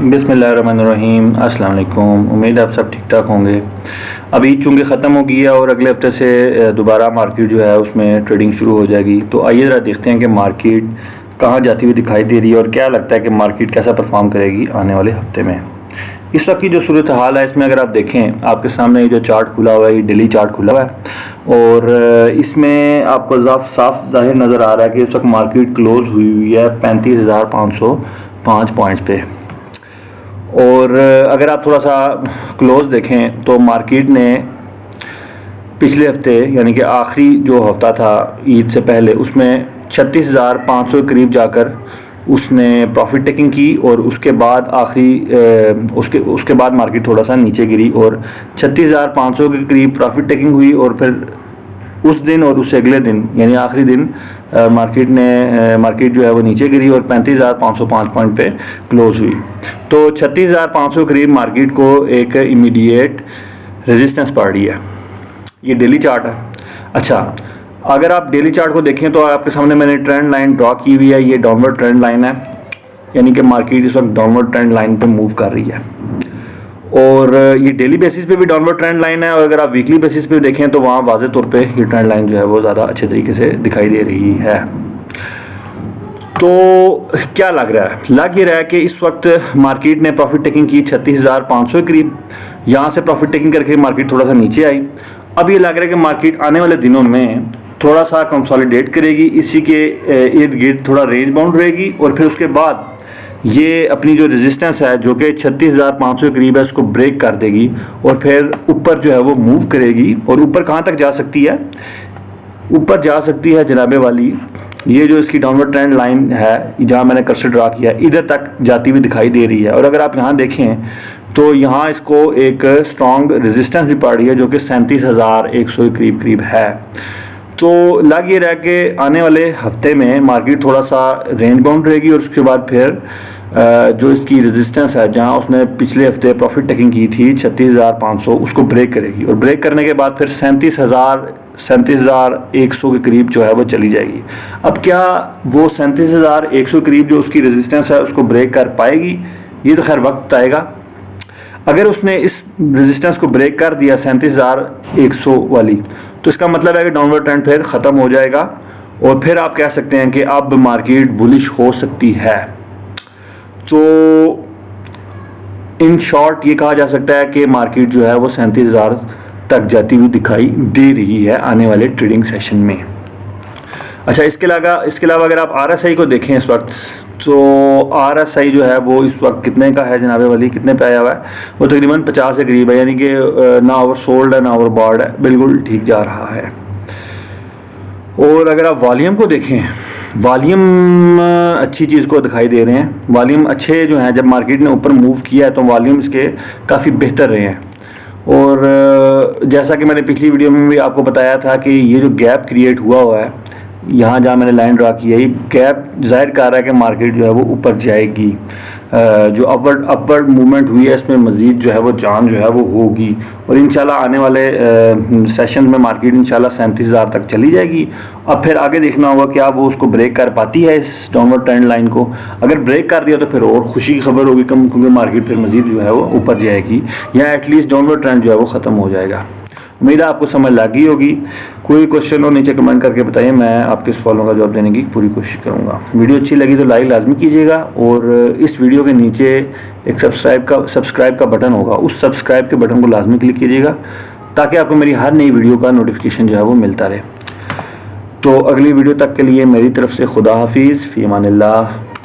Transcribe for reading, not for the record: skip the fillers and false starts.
बिस्मिल्लाहिर्रहमानिर्रहीम। अस्सलाम वालेकुम। उम्मीद आप सब ठीक ठाक होंगे। अभी चूँकि ख़त्म हो गई है और अगले हफ्ते से दोबारा मार्केट जो है उसमें ट्रेडिंग शुरू हो जाएगी। तो आइए ज़रा देखते हैं कि मार्केट कहाँ जाती हुई दिखाई दे रही है और क्या लगता है कि मार्केट कैसा परफॉर्म करेगी आने वाले हफ्ते में। इस वक्त की जो सूरत हाल है इसमें अगर आप देखें, आपके सामने ये जो चार्ट खुला हुआ है, ये डेली चार्ट खुला हुआ है और इसमें आपको साफ जाहिर नज़र आ रहा है कि इस वक्त मार्केट क्लोज हुई है 35,505 पॉइंट्स पे। और अगर आप थोड़ा सा क्लोज देखें तो मार्केट ने पिछले हफ्ते यानी कि आखिरी जो हफ्ता था ईद से पहले, उसमें 36,500 के करीब जाकर उसने प्रॉफिट टेकिंग की और उसके बाद उसके बाद मार्केट थोड़ा सा नीचे गिरी और 36,500 के करीब प्रॉफिट टेकिंग हुई और फिर उस दिन और उससे अगले दिन यानी आखिरी दिन मार्केट जो है वो नीचे गिरी और 35,505 पॉइंट पे क्लोज हुई। तो 36,500 करीब मार्केट को एक इमीडिएट रेजिस्टेंस पड़ रही है। ये डेली चार्ट है। अच्छा, अगर आप डेली चार्ट को देखें तो आपके सामने मैंने ट्रेंड लाइन ड्रॉ की हुई है। ये डाउनवर्ड ट्रेंड लाइन है, यानी कि मार्केट इस वक्त डाउनवर्ड ट्रेंड लाइन पे मूव कर रही है और ये डेली बेसिस पे भी डाउनवर्ड ट्रेंड लाइन है। और अगर आप वीकली बेसिस पे देखें तो वहाँ वाज़े तौर पे ये ट्रेंड लाइन जो है वो ज़्यादा अच्छे तरीके से दिखाई दे रही है। तो क्या लग रहा है? लग ये रहा है कि इस वक्त मार्केट ने प्रॉफिट टेकिंग की 36,500 के करीब, यहाँ से प्रॉफिट टेकिंग करके मार्केट थोड़ा सा नीचे आई। अब ये लग रहा है कि मार्केट आने वाले दिनों में थोड़ा सा कंसोलिडेट करेगी, इसी के इर्द गिर्द थोड़ा रेंज बाउंड रहेगी और फिर उसके बाद ये अपनी जो रेजिस्टेंस है जो कि 36,500 के करीब है उसको ब्रेक कर देगी और फिर ऊपर जो है वो मूव करेगी। और ऊपर कहाँ तक जा सकती है? ऊपर जा सकती है जनाबे वाली, ये जो इसकी डाउनवर्ड ट्रेंड लाइन है जहाँ मैंने कर्सर ड्रा किया, इधर तक जाती हुई दिखाई दे रही है। और अगर आप यहाँ देखें तो यहाँ इसको एक स्ट्रॉन्ग रेजिस्टेंस भी पड़ रही है जो कि 37,100 के करीब है। तो लग ये रहा है कि आने वाले हफ्ते में मार्केट थोड़ा सा रेंज बाउंड रहेगी और उसके बाद फिर जो इसकी रेजिस्टेंस है जहां उसने पिछले हफ्ते प्रॉफिट टेकिंग की थी 36,500, उसको ब्रेक करेगी और ब्रेक करने के बाद फिर 37,100 के करीब जो है वो चली जाएगी। अब क्या वो 37,100 के करीब जो उसकी रेजिस्टेंस है उसको ब्रेक कर पाएगी? ये तो खैर वक्त आएगा। अगर उसने इस रेजिस्टेंस को ब्रेक कर दिया 37,100 वाली, तो इसका मतलब है कि डाउनवर्ड ट्रेंड फिर ख़त्म हो जाएगा और फिर आप कह सकते हैं कि अब मार्केट बुलिश हो सकती है। तो इन शॉर्ट ये कहा जा सकता है कि मार्केट जो है वो 37,000 तक जाती हुई दिखाई दे रही है आने वाले ट्रेडिंग सेशन में। अच्छा, इसके अलावा अगर आप RSI को देखें इस वक्त, तो RSI जो है वो इस वक्त कितने का है जनाबे वाली, कितने पे आया हुआ है? वो तकरीबन 50 के करीब है, यानी कि ना ओवर सोल्ड है ना ओवर बॉर्ड है, बिल्कुल ठीक जा रहा है। और अगर आप वॉल्यूम को देखें, वॉल्यूम अच्छी चीज़ को दिखाई दे रहे हैं। वॉल्यूम अच्छे जो हैं, जब मार्केट ने ऊपर मूव किया है तो वॉल्यूम इसके काफ़ी बेहतर रहे हैं। और जैसा कि मैंने पिछली वीडियो में भी आपको बताया था कि ये जो गैप क्रिएट हुआ है यहाँ जहाँ मैंने लाइन ड्रा की है, ये गैप जाहिर कर रहा है कि मार्केट जो है वो ऊपर जाएगी। जो अपवर्ड मूवमेंट हुई है इसमें मज़ीद जो है वो जान जो है वो होगी और इंशाल्लाह आने वाले सेशन में मार्केट इंशाल्लाह 37,000 तक चली जाएगी। अब फिर आगे देखना होगा क्या वो उसको ब्रेक कर पाती है इस डाउनवर्ड ट्रेंड लाइन को। अगर ब्रेक कर दिया तो फिर और खुशी की खबर होगी कम, क्योंकि मार्केट फिर मज़ीद जो है वो ऊपर जाएगी या एटलीस्ट डाउनवर्ड ट्रेंड जो है वो ख़त्म हो जाएगा। उम्मीद है आपको समझ लगी होगी। कोई क्वेश्चन हो नीचे कमेंट करके बताइए, मैं आपके इस फॉलो का जवाब देने की पूरी कोशिश करूंगा। वीडियो अच्छी लगी तो लाइक लाजमी कीजिएगा और इस वीडियो के नीचे एक सब्सक्राइब का बटन होगा, उस सब्सक्राइब के बटन को लाजमी क्लिक कीजिएगा ताकि आपको मेरी हर नई वीडियो का नोटिफिकेशन जो है वो मिलता रहे। तो अगली वीडियो तक के लिए मेरी तरफ से खुदा हाफिज़, फ़ी अमानिल्लाह।